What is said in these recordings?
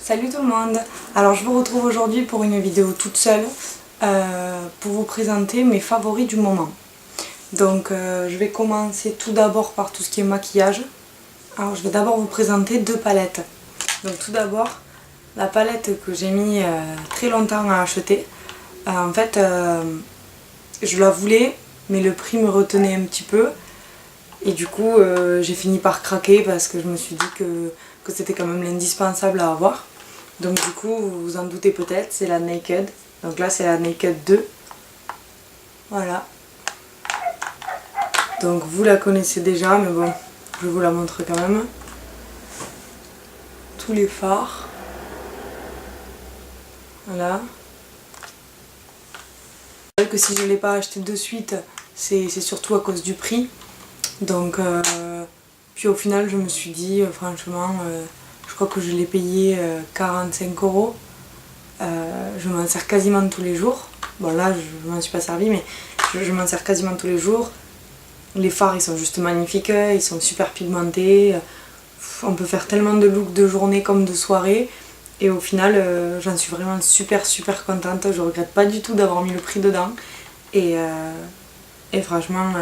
Salut tout le monde. Alors je vous retrouve aujourd'hui pour une vidéo toute seule pour vous présenter mes favoris du moment. Donc je vais commencer tout d'abord par tout ce qui est maquillage. Alors je vais d'abord vous présenter deux palettes. Donc tout d'abord la palette que j'ai mis très longtemps à acheter. En fait je la voulais mais le prix me retenait un petit peu. Et du coup j'ai fini par craquer parce que je me suis dit que c'était quand même l'indispensable à avoir. Donc du coup vous vous en doutez peut-être, c'est la Naked. Donc là c'est la Naked 2. Voilà. Donc vous la connaissez déjà mais bon, je vous la montre quand même. Tous les fards. Voilà. C'est vrai que si je ne l'ai pas acheté de suite, c'est surtout à cause du prix. Donc puis au final je me suis dit franchement je crois que je l'ai payé 45 €. Je m'en sers quasiment tous les jours. Bon là je m'en suis pas servi mais je m'en sers quasiment tous les jours. Les fards ils sont juste magnifiques, ils sont super pigmentés. On peut faire tellement de looks de journée comme de soirée. Et au final j'en suis vraiment super contente. Je regrette pas du tout d'avoir mis le prix dedans. Et franchement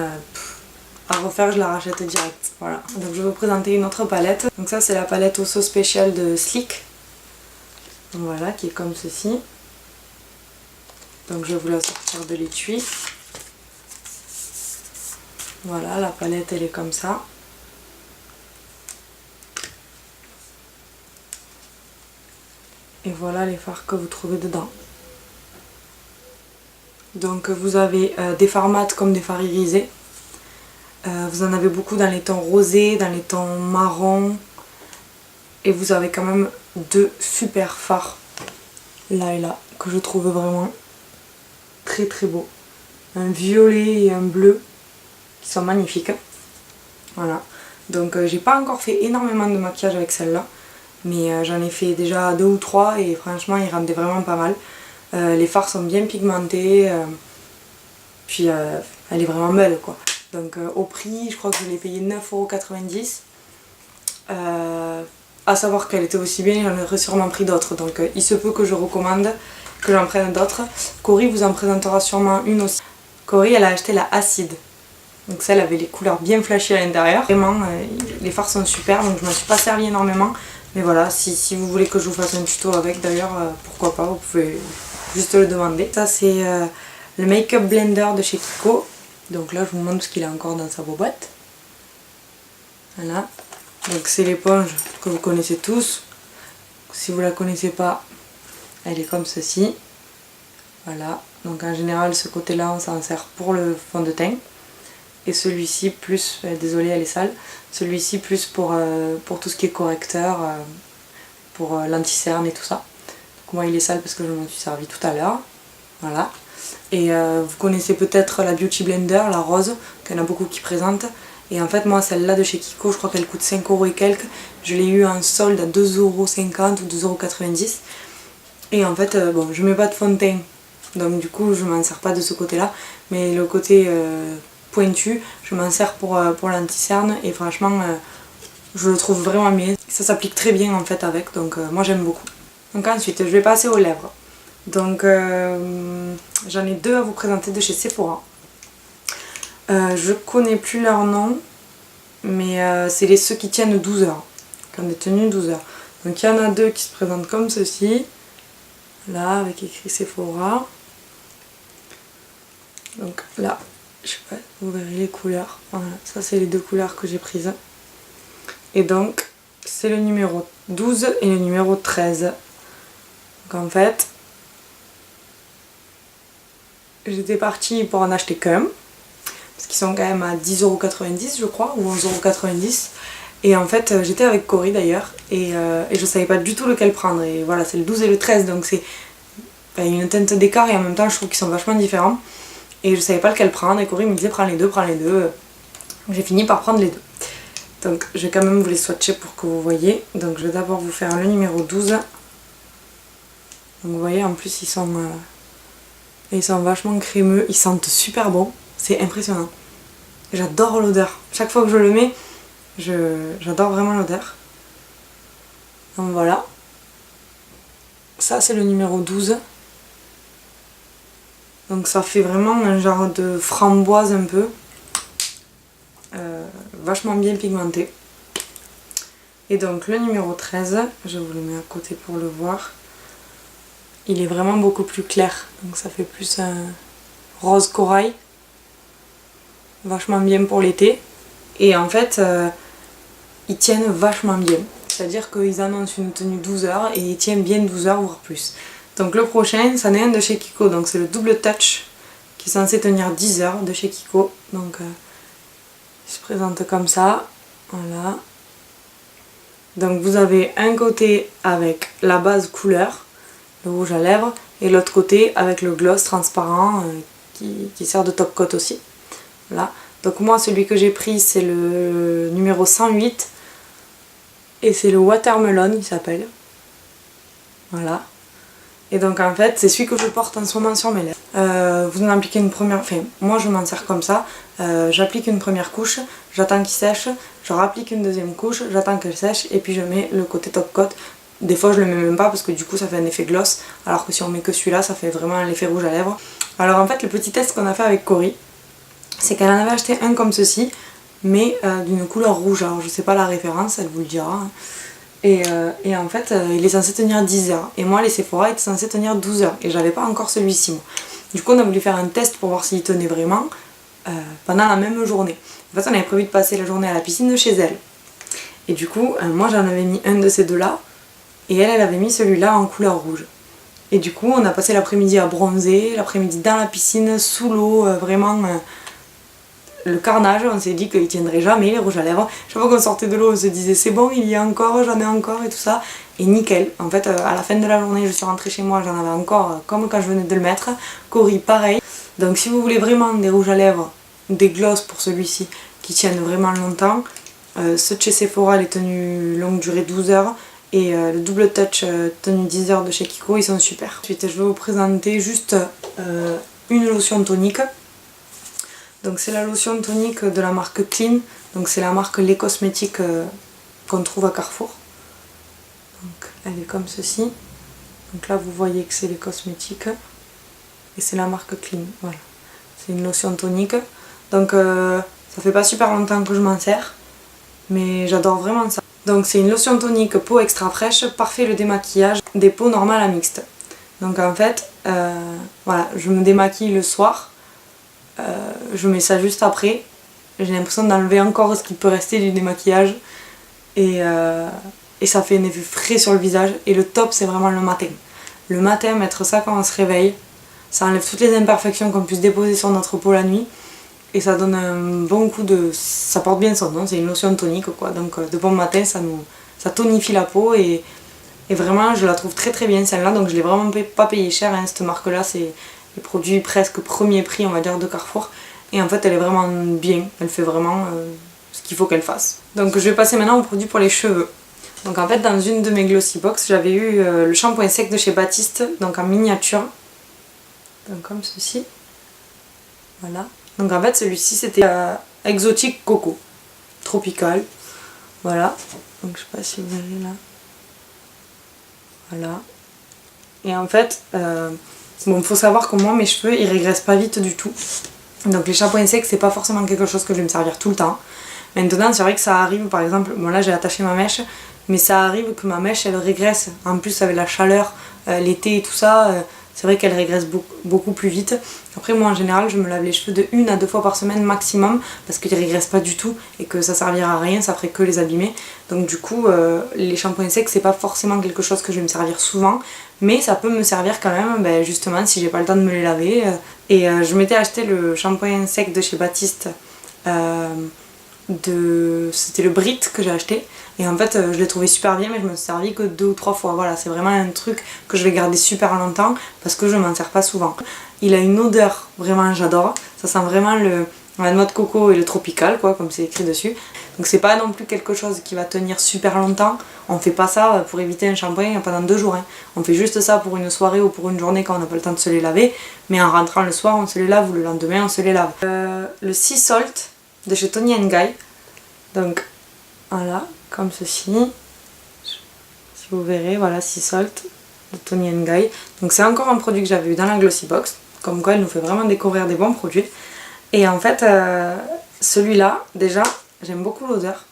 à refaire je la rachète direct. Voilà. Donc je vais vous présenter une autre palette. Donc ça c'est la palette Osso Special de Sleek. Donc voilà, qui est comme ceci. Donc je vais vous la sortir de l'étui. Voilà, la palette elle est comme ça. Et voilà les fards que vous trouvez dedans. Donc vous avez des fards mat comme des fards irisés. Vous en avez beaucoup dans les tons rosés, dans les tons marron. Et vous avez quand même deux super fards, là et là, que je trouve vraiment très beaux. Un violet et un bleu, qui sont magnifiques. Voilà. Donc j'ai pas encore fait énormément de maquillage avec celle-là. Mais j'en ai fait déjà 2 ou 3 et franchement ils rendaient vraiment pas mal. Les fards sont bien pigmentés. Puis elle est vraiment belle quoi. Donc au prix, je crois que je l'ai payé 9,90 €. À savoir qu'elle était aussi bien, j'en aurais sûrement pris d'autres. Donc il se peut que je recommande, que j'en prenne d'autres. Cory vous en présentera sûrement une aussi. Cory elle a acheté la Acide. Donc celle avait les couleurs bien flashy à l'intérieur. Vraiment les fards sont super donc je m'en suis pas servi énormément. Mais voilà, si vous voulez que je vous fasse un tuto avec d'ailleurs, pourquoi pas, vous pouvez juste le demander. Ça c'est le Make-up Blender de chez Kiko. Donc là je vous montre ce qu'il a encore dans sa boîte. Voilà. Donc c'est l'éponge que vous connaissez tous. Si vous la connaissez pas, elle est comme ceci. Voilà. Donc en général ce côté là on s'en sert pour le fond de teint. Et celui-ci plus, désolée elle est sale, celui-ci plus pour tout ce qui est correcteur, pour l'anti-cerne et tout ça. Donc moi il est sale parce que je m'en suis servi tout à l'heure. Voilà. Et vous connaissez peut-être la Beauty Blender, la rose, qu'il y en a beaucoup qui présentent. Et en fait moi celle-là de chez Kiko, je crois qu'elle coûte 5 € et quelques. Je l'ai eu en solde à 2,50 € ou 2,90 €. Et en fait bon je mets pas de fond de teint. Donc du coup je m'en sers pas de ce côté-là. Mais le côté pointu, je m'en sers pour l'anti-cerne et franchement je le trouve vraiment bien. Ça s'applique très bien en fait avec, donc moi j'aime beaucoup. Donc ensuite je vais passer aux lèvres. Donc j'en ai deux à vous présenter de chez Sephora. Je connais plus leur nom, mais c'est ceux qui tiennent 12 heures, qui ont des tenues 12 heures. Donc il y en a deux qui se présentent comme ceci, là avec écrit Sephora. Donc là, je sais pas, vous verrez les couleurs. Voilà, ça c'est les deux couleurs que j'ai prises. Et donc, c'est le numéro 12 et le numéro 13. Donc en fait, j'étais partie pour en acheter qu'un. Parce qu'ils sont quand même à 10,90 € je crois, ou 11,90 €. Et en fait, j'étais avec Cory d'ailleurs. Et je savais pas du tout lequel prendre. Et voilà, c'est le 12 et le 13. Donc c'est une teinte d'écart et en même temps, je trouve qu'ils sont vachement différents. Et je savais pas lequel prendre et Cory me disait prends les deux, prends les deux. J'ai fini par prendre les deux. Donc je vais quand même vous les swatcher pour que vous voyez. Donc je vais d'abord vous faire le numéro 12. Donc vous voyez en plus ils sont vachement crémeux, ils sentent super bon. C'est impressionnant. J'adore l'odeur. Chaque fois que je le mets, j'adore vraiment l'odeur. Donc voilà. Ça c'est le numéro 12. Donc ça fait vraiment un genre de framboise un peu. Vachement bien pigmenté. Et donc le numéro 13, je vous le mets à côté pour le voir. Il est vraiment beaucoup plus clair. Donc ça fait plus un rose corail. Vachement bien pour l'été. Et en fait, ils tiennent vachement bien. C'est-à-dire qu'ils annoncent une tenue 12 heures et ils tiennent bien 12 heures voire plus. Donc le prochain, c'en est un de chez Kiko. Donc c'est le double touch qui est censé tenir 10 heures de chez Kiko. Donc il se présente comme ça. Voilà. Donc vous avez un côté avec la base couleur, le rouge à lèvres, et l'autre côté avec le gloss transparent qui sert de top coat aussi. Voilà. Donc moi celui que j'ai pris c'est le numéro 108 et c'est le Watermelon il s'appelle. Voilà. Et donc en fait c'est celui que je porte en ce moment sur mes lèvres. Vous en appliquez une première, enfin moi je m'en sers comme ça, j'applique une première couche, j'attends qu'il sèche, je rapplique une deuxième couche, j'attends qu'elle sèche et puis je mets le côté top coat. Des fois je le mets même pas parce que du coup ça fait un effet gloss, alors que si on met que celui-là ça fait vraiment l'effet rouge à lèvres. Alors en fait le petit test qu'on a fait avec Cory, c'est qu'elle en avait acheté un comme ceci, mais d'une couleur rouge, alors je sais pas la référence, elle vous le dira. Et en fait il est censé tenir 10 heures, et moi les Sephora étaient censés tenir 12 heures, et j'avais pas encore celui-ci moi. Du coup on a voulu faire un test pour voir s'il tenait vraiment pendant la même journée. En fait on avait prévu de passer la journée à la piscine de chez elle. Et du coup moi j'en avais mis un de ces deux là, et elle avait mis celui-là en couleur rouge. Et du coup on a passé l'après-midi à bronzer, l'après-midi dans la piscine, sous l'eau, vraiment le carnage. On s'est dit qu'il tiendrait jamais les rouges à lèvres. Chaque fois qu'on sortait de l'eau on se disait c'est bon, il y a encore, j'en ai encore et tout ça. Et nickel, en fait à la fin de la journée je suis rentrée chez moi, j'en avais encore comme quand je venais de le mettre. Cory pareil. Donc si vous voulez vraiment des rouges à lèvres, des gloss pour celui-ci qui tiennent vraiment longtemps, ceux de chez Sephora, les tenues longue durée 12 heures, et le double touch tenue 10 heures de chez Kiko, ils sont super. Ensuite je vais vous présenter juste une lotion tonique. Donc c'est la lotion tonique de la marque Clean, donc c'est la marque Les Cosmétiques qu'on trouve à Carrefour. Donc elle est comme ceci. Donc là vous voyez que c'est Les Cosmétiques et c'est la marque Clean, voilà. C'est une lotion tonique. Donc ça fait pas super longtemps que je m'en sers, mais j'adore vraiment ça. Donc c'est une lotion tonique peau extra fraîche, parfait le démaquillage des peaux normales à mixtes. Donc en fait, voilà, je me démaquille le soir. Je mets ça juste après, j'ai l'impression d'enlever encore ce qui peut rester du démaquillage et ça fait un effet frais sur le visage. Et le top c'est vraiment le matin. Le matin, mettre ça quand on se réveille, ça enlève toutes les imperfections qu'on puisse déposer sur notre peau la nuit et ça donne un bon coup de... ça porte bien son nom, c'est une lotion tonique quoi. Donc de bon matin ça tonifie la peau et vraiment je la trouve très très bien celle-là. Donc je l'ai vraiment pas payé cher hein, cette marque là, c'est les produits presque premier prix on va dire de Carrefour, et en fait elle est vraiment bien, elle fait vraiment ce qu'il faut qu'elle fasse. Donc je vais passer maintenant aux produits pour les cheveux. Donc en fait dans une de mes glossy box j'avais eu le shampoing sec de chez Baptiste, donc en miniature, donc comme ceci, voilà. Donc en fait celui-ci c'était exotique coco, tropical, voilà. Donc je sais pas si vous verrez là, voilà. Et en fait bon, faut savoir que moi mes cheveux ils régressent pas vite du tout. Donc les shampoings secs c'est pas forcément quelque chose que je vais me servir tout le temps. Maintenant c'est vrai que ça arrive, par exemple, bon là j'ai attaché ma mèche, mais ça arrive que ma mèche elle régresse. En plus avec la chaleur, l'été et tout ça, c'est vrai qu'elle régresse beaucoup plus vite. Après moi en général je me lave les cheveux de 1 à 2 fois par semaine maximum, parce qu'ils régressent pas du tout et que ça servira à rien, ça ferait que les abîmer. Donc du coup les shampoings secs c'est pas forcément quelque chose que je vais me servir souvent, mais ça peut me servir quand même, ben, justement si j'ai pas le temps de me les laver. Je m'étais acheté le shampoing sec de chez Baptiste, c'était le Brit que j'ai acheté, et en fait je l'ai trouvé super bien, mais je me suis servi que 2 ou 3 fois. Voilà, c'est vraiment un truc que je vais garder super longtemps parce que je m'en sers pas souvent. Il a une odeur, vraiment j'adore, ça sent vraiment la noix de coco et le tropical quoi, comme c'est écrit dessus. Donc c'est pas non plus quelque chose qui va tenir super longtemps. On fait pas ça pour éviter un shampoing pendant 2 jours hein. On fait juste ça pour une soirée ou pour une journée quand on n'a pas le temps de se les laver, mais en rentrant le soir on se les lave, ou le lendemain on se les lave. Le Sea Salt de chez Toni & Guy, donc voilà, comme ceci, si vous verrez, voilà, Sea Salt. de Toni Guy. Donc c'est encore un produit que j'avais eu dans la Glossy Box, comme quoi elle nous fait vraiment découvrir des bons produits. Et en fait, celui-là, déjà, j'aime beaucoup l'odeur.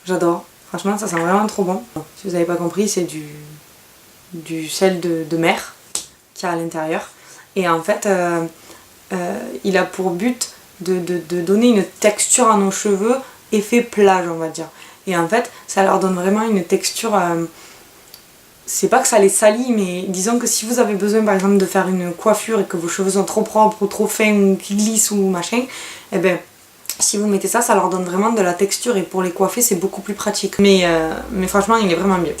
J'adore. Franchement, ça sent vraiment trop bon. Si vous n'avez pas compris, c'est du sel de mer qu'il y a à l'intérieur. Et en fait, il a pour but de donner une texture à nos cheveux, effet plage, on va dire. Et en fait, ça leur donne vraiment une texture... c'est pas que ça les salit, mais disons que si vous avez besoin par exemple de faire une coiffure et que vos cheveux sont trop propres ou trop fins ou qui glissent ou machin, et ben si vous mettez ça, ça leur donne vraiment de la texture et pour les coiffer c'est beaucoup plus pratique. Mais franchement il est vraiment bien.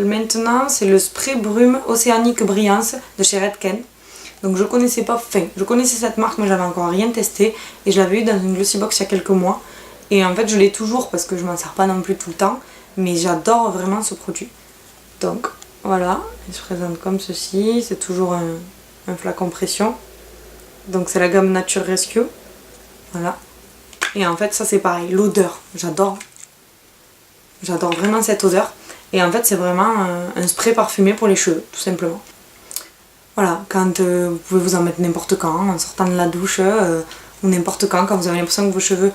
Maintenant c'est le spray brume Océanique Brillance de chez Redken. Donc je connaissais pas, enfin je connaissais cette marque mais j'avais encore rien testé et je l'avais eu dans une Glossy Box il y a quelques mois. Et en fait je l'ai toujours parce que je m'en sers pas non plus tout le temps, mais j'adore vraiment ce produit. Donc voilà, il se présente comme ceci, c'est toujours un flacon pression. Donc c'est la gamme Nature Rescue. Voilà. Et en fait ça c'est pareil, l'odeur, j'adore. J'adore vraiment cette odeur. Et en fait c'est vraiment un spray parfumé pour les cheveux, tout simplement. Voilà, quand vous pouvez vous en mettre n'importe quand, en sortant de la douche, ou n'importe quand vous avez l'impression que vos cheveux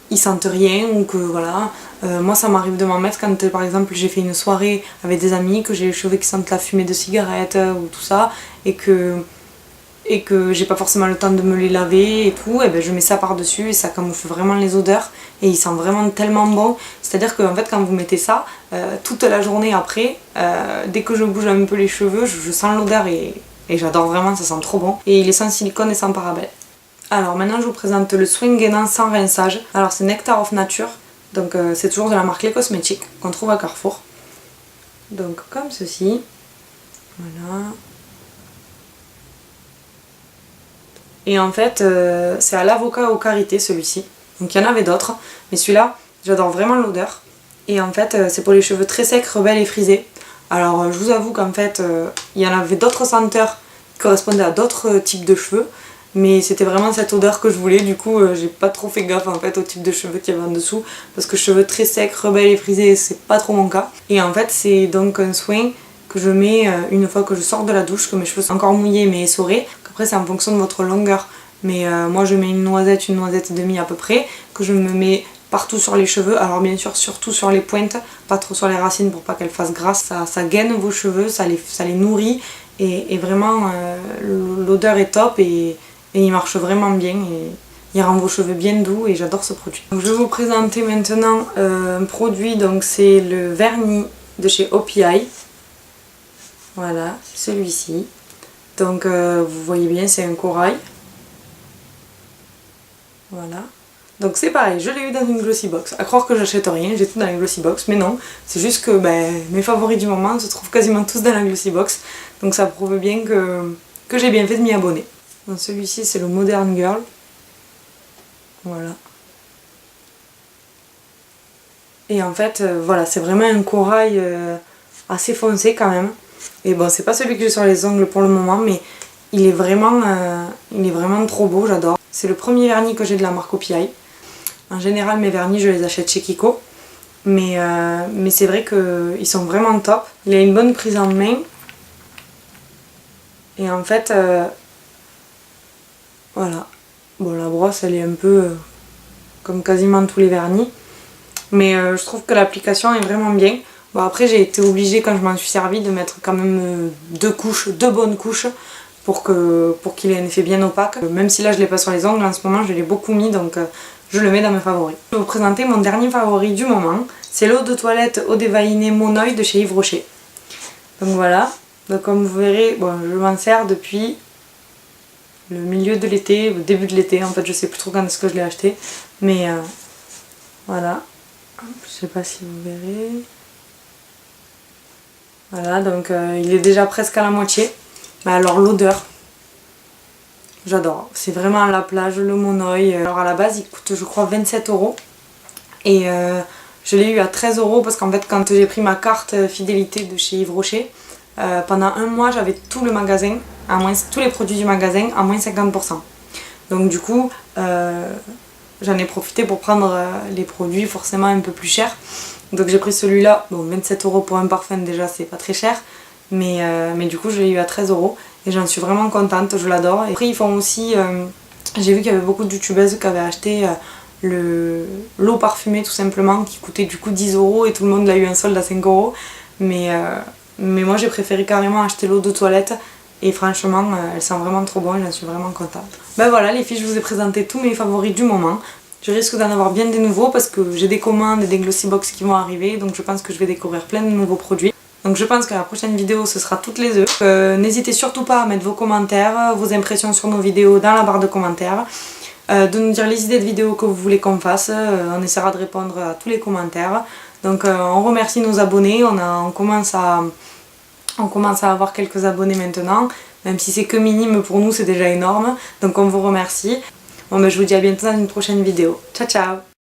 ils sentent rien ou que voilà. Moi ça m'arrive de m'en mettre quand par exemple j'ai fait une soirée avec des amis, que j'ai les cheveux qui sentent la fumée de cigarette ou tout ça et que j'ai pas forcément le temps de me les laver et tout, et ben je mets ça par dessus et ça camoufle vraiment les odeurs et il sent vraiment tellement bon. C'est à dire que en fait quand vous mettez ça toute la journée après, dès que je bouge un peu les cheveux je sens l'odeur et j'adore vraiment, ça sent trop bon. Et il est sans silicone et sans parabènes. Alors maintenant je vous présente le soin gainant sans rinçage. Alors c'est Nectar of Nature, donc c'est toujours de la marque Les Cosmetiques qu'on trouve à Carrefour. Donc comme ceci, voilà. Et en fait c'est à l'avocat aux karité celui-ci, donc il y en avait d'autres, mais celui-là j'adore vraiment l'odeur. Et en fait c'est pour les cheveux très secs, rebelles et frisés. Alors je vous avoue qu'en fait il y en avait d'autres senteurs qui correspondaient à d'autres types de cheveux. Mais c'était vraiment cette odeur que je voulais, du coup j'ai pas trop fait gaffe en fait au type de cheveux qu'il y avait en dessous. Parce que cheveux très secs, rebelles et frisés, c'est pas trop mon cas. Et en fait c'est donc un soin que je mets une fois que je sors de la douche, que mes cheveux sont encore mouillés mais essorés. Après c'est en fonction de votre longueur. Mais moi je mets une noisette et demie à peu près, que je me mets partout sur les cheveux. Alors bien sûr surtout sur les pointes, pas trop sur les racines pour pas qu'elles fassent grasse. Ça gaine vos cheveux, ça les nourrit et vraiment l'odeur est top et il marche vraiment bien et il rend vos cheveux bien doux et j'adore ce produit. Donc, je vais vous présenter maintenant un produit, donc c'est le vernis de chez OPI. Voilà, c'est celui-ci. Donc vous voyez bien, c'est un corail. Voilà. Donc c'est pareil, je l'ai eu dans une Glossy Box. À croire que j'achète rien, j'ai tout dans la Glossy Box, mais non. C'est juste que mes favoris du moment se trouvent quasiment tous dans la Glossy Box. Donc ça prouve bien que j'ai bien fait de m'y abonner. Donc celui-ci c'est le Modern Girl. Voilà. Et en fait, voilà, c'est vraiment un corail assez foncé quand même. Et bon, c'est pas celui que j'ai sur les ongles pour le moment, mais il est vraiment trop beau, j'adore. C'est le premier vernis que j'ai de la marque OPI. En général, mes vernis, je les achète chez Kiko. Mais c'est vrai qu'ils sont vraiment top. Il a une bonne prise en main. Et en fait... voilà. Bon, la brosse elle est un peu comme quasiment tous les vernis. Mais je trouve que l'application est vraiment bien. Bon après j'ai été obligée quand je m'en suis servi de mettre quand même deux bonnes couches pour qu'il ait un effet bien opaque. Même si là je l'ai pas sur les ongles en ce moment, je l'ai beaucoup mis donc je le mets dans mes favoris. Je vais vous présenter mon dernier favori du moment. C'est l'eau de toilette eau déveinée Mon Oeil de chez Yves Rocher. Donc voilà. Donc comme vous verrez, bon, je m'en sers depuis le milieu de l'été, le début de l'été, en fait je sais plus trop quand est-ce que je l'ai acheté, mais voilà, je sais pas si vous verrez, voilà donc il est déjà presque à la moitié, mais alors l'odeur, j'adore, c'est vraiment à la plage, le Mon Oeil. Alors à la base il coûte je crois 27 € et je l'ai eu à 13 € parce qu'en fait quand j'ai pris ma carte fidélité de chez Yves Rocher, pendant un mois j'avais tout le magasin, tous les produits du magasin à moins 50%. Donc du coup j'en ai profité pour prendre les produits forcément un peu plus chers. Donc j'ai pris celui-là, bon 27 € pour un parfum déjà c'est pas très cher. mais du coup je l'ai eu à 13 € et j'en suis vraiment contente, je l'adore. Et après ils font aussi, j'ai vu qu'il y avait beaucoup de youtubeuses qui avaient acheté l'eau parfumée tout simplement, qui coûtait du coup 10 € et tout le monde l'a eu un solde à 5 €. Mais moi j'ai préféré carrément acheter l'eau de toilette et franchement elle sent vraiment trop bon et j'en suis vraiment contente. Ben voilà les filles, je vous ai présenté tous mes favoris du moment. Je risque d'en avoir bien des nouveaux parce que j'ai des commandes et des Glossybox qui vont arriver, donc je pense que je vais découvrir plein de nouveaux produits. Donc je pense que la prochaine vidéo ce sera toutes les œufs. N'hésitez surtout pas à mettre vos commentaires, vos impressions sur nos vidéos dans la barre de commentaires. De nous dire les idées de vidéos que vous voulez qu'on fasse, on essaiera de répondre à tous les commentaires. Donc on remercie nos abonnés, on commence à avoir quelques abonnés maintenant, même si c'est que minime pour nous c'est déjà énorme, donc on vous remercie. Bon ben je vous dis à bientôt dans une prochaine vidéo. Ciao ciao!